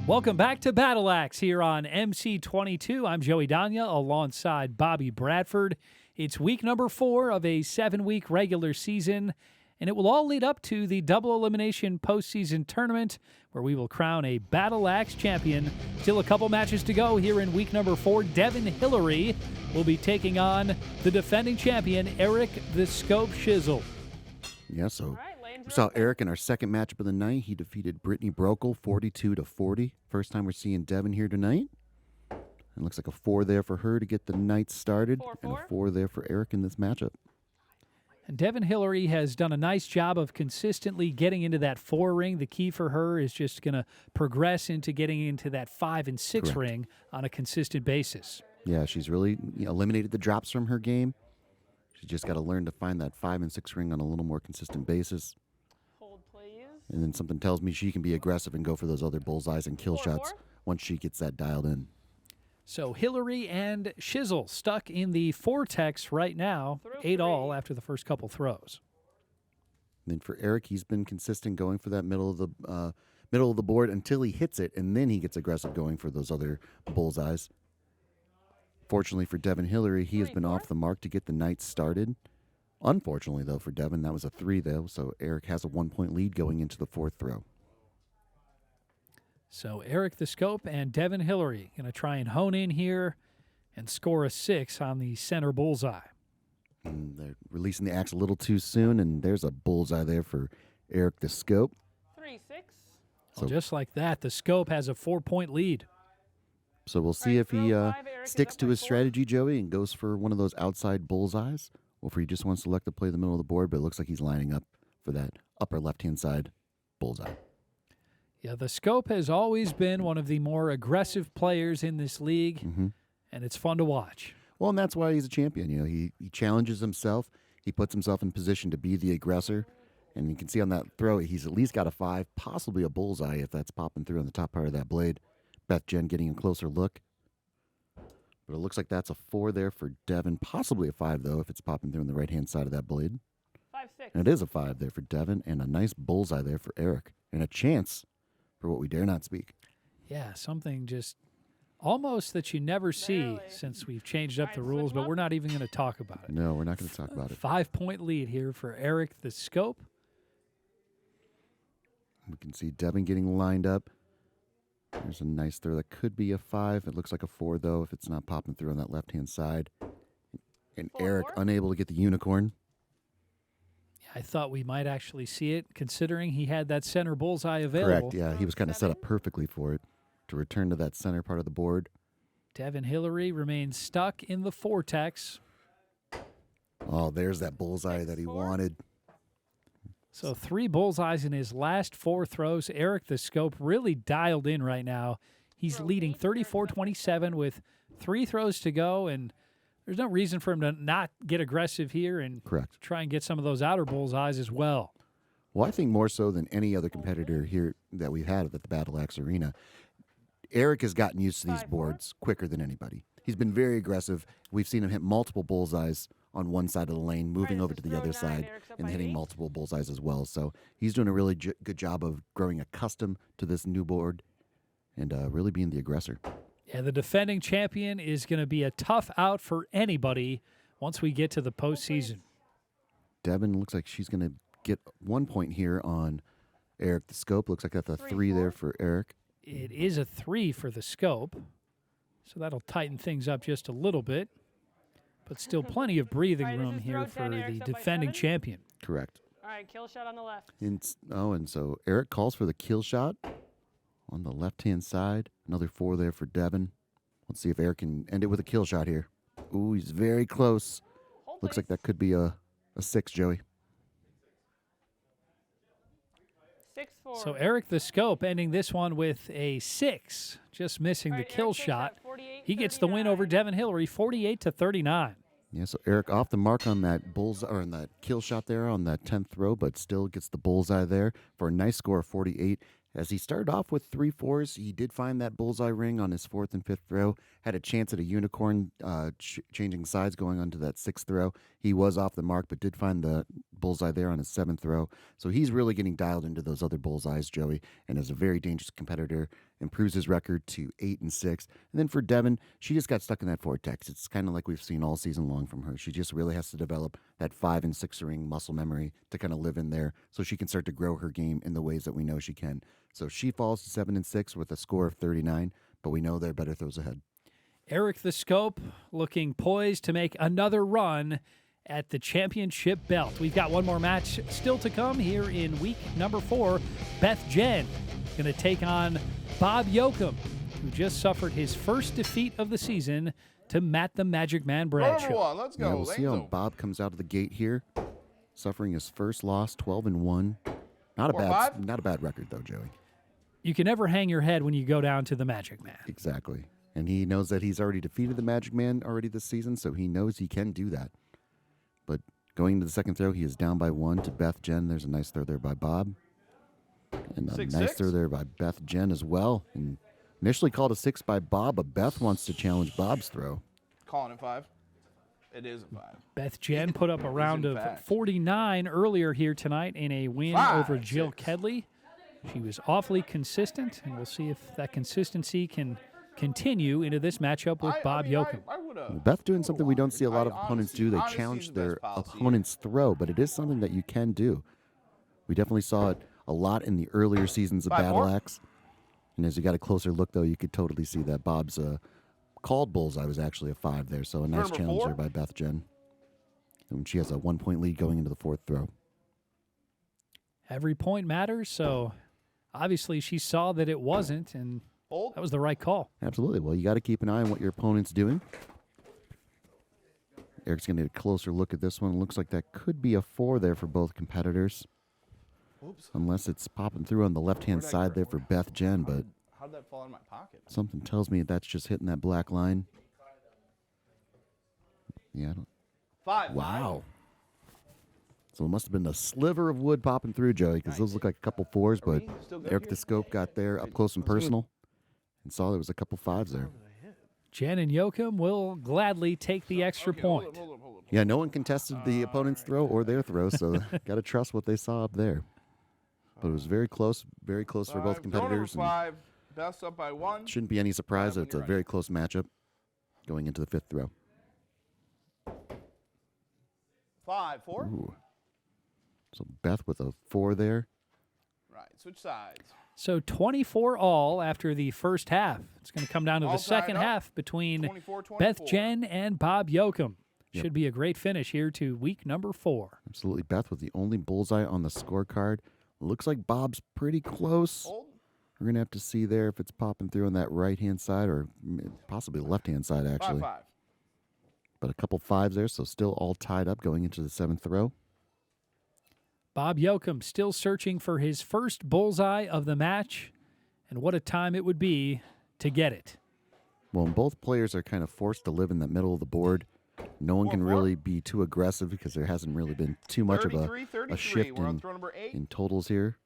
Welcome back to Battle Axe here on MC22. I'm Joey Danya alongside Bobby Bradford. It's week number 4 of a 7-week regular season, and it will all lead up to the double elimination postseason tournament where we will crown a Battle Axe champion. Still a couple matches to go here in week number 4. Devin Hillary will be taking on the defending champion, Eric the Scope Shizzle. Yeah, so right, lanes we are saw open. Eric in our second matchup of the night. He defeated Brittany Brokel 42-40. First time we're seeing Devin here tonight. And looks like a 4 there for her to get the night started. 4-4. And a 4 there for Eric in this matchup. And Devin Hillary has done a nice job of consistently getting into that 4 ring. The key for her is just going to progress into getting into that 5 and 6 Correct. ring on a consistent basis. Yeah, she's really eliminated the drops from her game. She's just got to learn to find that 5 and 6 ring on a little more consistent basis. Hold, please. And then something tells me she can be aggressive and go for those other bullseyes and kill 4-4. shots once she gets that dialed in. So Hillary and Shizzle stuck in the vortex right now, Throw 8 all free. after the first couple throws. And then for Eric, he's been consistent going for that middle of the board until he hits it, and then he gets aggressive going for those other bullseyes. Fortunately for Devin Hillary, he has been 3-4. off the mark to get the night started. Unfortunately, though, for Devin, that was a 3, though, so Eric has a 1-point lead going into the 4th throw. So Eric the Scope and Devin Hillary going to try and hone in here and score a 6 on the center bullseye. And they're releasing the axe a little too soon, and there's a bullseye there for Eric the Scope. 3-6. Well, So- just like that, the Scope has a 4-point lead. So we'll see right, if he throw 5, Eric is sticks up to by his 4. strategy, Joey, and goes for one of those outside bullseyes, or if he just wants to elect to play the middle of the board, but it looks like he's lining up for that upper left-hand side bullseye. Yeah, the Scope has always been one of the more aggressive players in this league, and it's fun to watch. Well, and that's why he's a champion. He challenges himself. He puts himself in position to be the aggressor, And you can see on that throw, he's at least got a 5, possibly a bullseye if that's popping through on the top part of that blade. Beth Jen getting a closer look. But it looks like that's a 4 there for Devin. Possibly a 5, though, if it's popping through on the right-hand side of that blade. 5-6. And it is a 5 there for Devin, and a nice bullseye there for Eric. And a chance for what we dare not speak. Yeah, something just almost that you never see Barely. since we've changed up the Alright, rules, switch 'em but up. we're not even going to talk about it. No, we're not going to talk about it. 5-point lead here for Eric the Scope. We can see Devin getting lined up. There's a nice throw that could be a 5. It looks like a 4, though, if it's not popping through on that left-hand side. And 4-4? Eric unable to get the unicorn. I thought we might actually see it, considering he had that center bullseye available. Correct, yeah. He was kind of set up perfectly for it to return to that center part of the board. Devin Hillary remains stuck in the vortex. Oh, there's that bullseye that he 6-4. wanted. So 3 bullseyes in his last 4 throws. Eric the Scope really dialed in right now. He's leading 34-27 with 3 throws to go, and there's no reason for him to not get aggressive here and Correct. try and get some of those outer bullseyes as well. Well, I think more so than any other competitor here that we've had at the Battle Axe Arena, Eric has gotten used to these 5-4. boards quicker than anybody. He's been very aggressive. We've seen him hit multiple bullseyes on one side of the lane, moving this over is to the throw other 9. side Eric's up and by hitting 8. multiple bullseyes as well. So he's doing a really good job of growing accustomed to this new board and really being the aggressor. Yeah, the defending champion is going to be a tough out for anybody once we get to the postseason. Devin looks like she's going to get 1 point here on Eric the Scope. Looks like that's a 3 there for Eric. It is a 3 for the Scope, so that'll tighten things up just a little bit, but still plenty of breathing Alright, this room is here throw for 10, the Eric's up by defending 7. champion. Correct. All right, kill shot on the left. And so Eric calls for the kill shot on the left-hand side. Another 4 there for Devin. Let's see if Eric can end it with a kill shot here. Ooh, he's very close. Hold Looks like please. that could be a 6, Joey. 6-4. So Eric the Scope ending this one with a 6, just missing All the right, kill Eric takes shot. that 48, He gets the win over 39. Devin Hillary, 48-39. Yeah, so Eric off the mark on that bullseye or on that kill shot there on that 10th throw, but still gets the bullseye there for a nice score of 48. As he started off with 3 4s, he did find that bullseye ring on his 4th and 5th throw. Had a chance at a unicorn changing sides going onto that 6th throw. He was off the mark, but did find the bullseye there on his 7th throw. So he's really getting dialed into those other bullseyes, Joey, and is a very dangerous competitor. Improves his record to 8 and 6. And then for Devin, she just got stuck in that vortex. It's kind of like we've seen all season long from her. She just really has to develop that 5 and 6 ring muscle memory to kind of live in there so she can start to grow her game in the ways that we know she can. So she falls to 7 and 6 with a score of 39, but we know there are better throws ahead. Eric the Scope looking poised to make another run at the championship belt. We've got one more match still to come here in week number 4. Beth Jen going to take on Bob Yoakum, who just suffered his first defeat of the season to Matt the Magic Man Row number Bradshaw. 1, let's Yeah, go. we'll see how Lane's open. Bob comes out of the gate here, suffering his first loss, 12 and 1. Not a 4-5? not a bad record though, Joey. You can never hang your head when you go down to the Magic Man. Exactly. And he knows that he's already defeated the Magic Man already this season, so he knows he can do that. But going into the second throw, he is down by 1 to Beth Jen. There's a nice throw there by Bob. And a 6-6? nice throw there by Beth Jen as well. And initially called a 6 by Bob, but Beth wants to challenge Bob's throw. Calling it 5. It is a 5. Beth Jen put up a round in of fact. 49 earlier here tonight in a win 5, over Jill 6. Kedley. She was awfully consistent, and we'll see if that consistency can continue into this matchup with Bob Yoakum. I would Beth doing something we don't see a lot of opponents do. They honesty is challenge the their best policy here. opponent's throw, but it is something that you can do. We definitely saw it a lot in the earlier seasons of 5-4? Battle Axe. And as you got a closer look, though, you could totally see that Bob's called bullseye was actually a 5 there. So a nice Number challenge 4? there by Beth Jen. And she has a 1 point lead going into the 4th throw. Every point matters, so obviously she saw that it wasn't, and Hold. that was the right call. Absolutely. Well, you got to keep an eye on what your opponent's doing. Eric's going to get a closer look at this one. Looks like that could be a 4 there for both competitors. Oops. Unless it's popping through on the left-hand Where'd I side grab- there for Beth Jen, but How did that fall in my pocket? something tells me that's just hitting that black line. Yeah. I don't- 5. Wow. So it must have been a sliver of wood popping through, Joey, because those look like a couple 4s, but Still good Eric here? the Scope got there up close and personal and saw there was a couple 5s there. Jen and Joachim will gladly take the extra Okay, hold point. up, hold up, hold up. Yeah, no one contested the opponent's throw or their throw, so got to trust what they saw up there. But it was very close for both competitors. Throw number 5. Best up by 1. Shouldn't be any surprise that When it's a you're very close matchup going into the 5th throw. 5, 4. Ooh. So Beth with a 4 there. Right. Switch sides. So 24 all after the first half. It's going to come down to All the tied second up. half between 24-24. Beth Jen and Bob Joachim. Yep. Should be a great finish here to week number 4. Absolutely. Beth with the only bullseye on the scorecard. Looks like Bob's pretty close. Hold. We're going to have to see there if it's popping through on that right-hand side or possibly the left-hand side, 5, actually. 5. But a couple 5s there, so still all tied up going into the 7th throw. Bob Joachim still searching for his first bullseye of the match, and what a time it would be to get it. Well, both players are kind of forced to live in the middle of the board. No one can 4-4. really be too aggressive because there hasn't really been too much of 33, a shift We're on throw number 8. in totals here.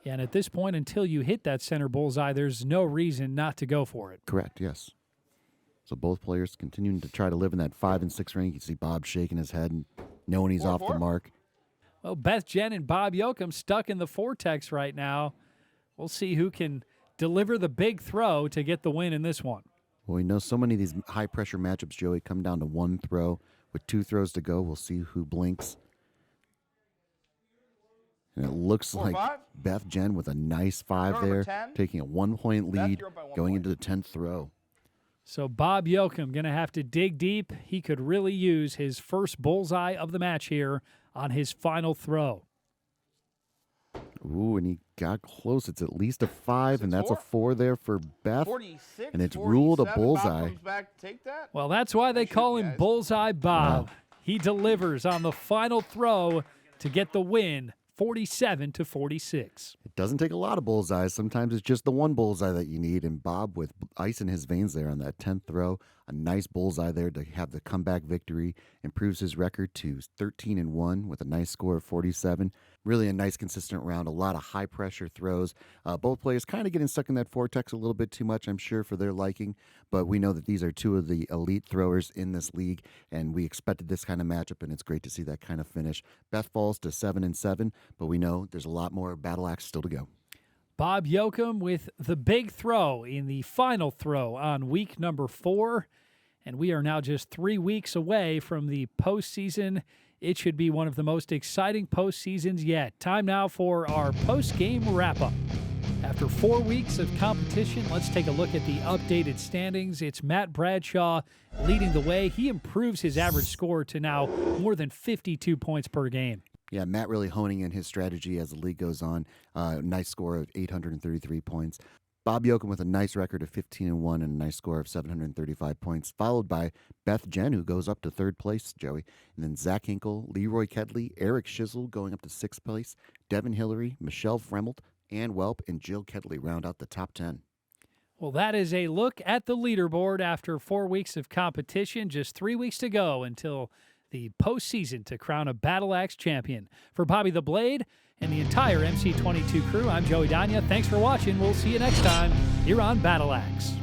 Yeah, and at this point, until you hit that center bullseye, there's no reason not to go for it. Correct, yes. So both players continuing to try to live in that 5 and 6 range. You see Bob shaking his head and knowing he's off the 4-4. mark. Well, Beth Jen and Bob Joachim stuck in the vortex right now. We'll see who can deliver the big throw to get the win in this one. Well, we know so many of these high-pressure matchups, Joey, come down to 1 throw. With 2 throws to go, we'll see who blinks. And it looks 4, like 5. Beth Jen with a nice 5 Throw number there, 10. taking a 1-point Beth, lead you're up by 1 going point. into the 10th throw. So Bob Joachim going to have to dig deep. He could really use his first bullseye of the match here on his final throw. Ooh, and he got close. It's at least a 5, and that's a 6-4. 4 there for Beth. 46. And it's ruled a 47. bullseye. Bob comes back to take that. Well, that's why they Shoot, call him guys. Bullseye Bob. Wow. He delivers on the final throw to get the win, 47-46. It doesn't take a lot of bullseyes. Sometimes it's just the one bullseye that you need. And Bob with ice in his veins there on that 10th throw, a nice bullseye there to have the comeback victory, improves his record to 13-1 with a nice score of 47. Really a nice consistent round, a lot of high pressure throws. Both players kind of getting stuck in that vortex a little bit too much, I'm sure, for their liking. But we know that these are 2 of the elite throwers in this league, and we expected this kind of matchup, and it's great to see that kind of finish. Beth falls to 7-7, but we know there's a lot more battle axe still to go. Bob Joachim with the big throw in the final throw on week number 4. And we are now just 3 weeks away from the postseason. It should be one of the most exciting postseasons yet. Time now for our post-game wrap-up. After 4 weeks of competition, let's take a look at the updated standings. It's Matt Bradshaw leading the way. He improves his average score to now more than 52 points per game. Yeah, Matt really honing in his strategy as the league goes on. Nice score of 833 points. Bob Joachim with a nice record of 15-1 and a nice score of 735 points, followed by Beth Jen, who goes up to 3rd place, Joey. And then Zach Hinkle, Leroy Kedley, Eric Shizzle going up to 6th place, Devin Hillary, Michelle Fremelt, Ann Welp, and Jill Kedley round out the top 10. Well, that is a look at the leaderboard after 4 weeks of competition. Just 3 weeks to go until the postseason to crown a Battle Axe champion. For Bobby the Blade and the entire MC22 crew, I'm Joey Danya. Thanks for watching. We'll see you next time here on Battle Axe.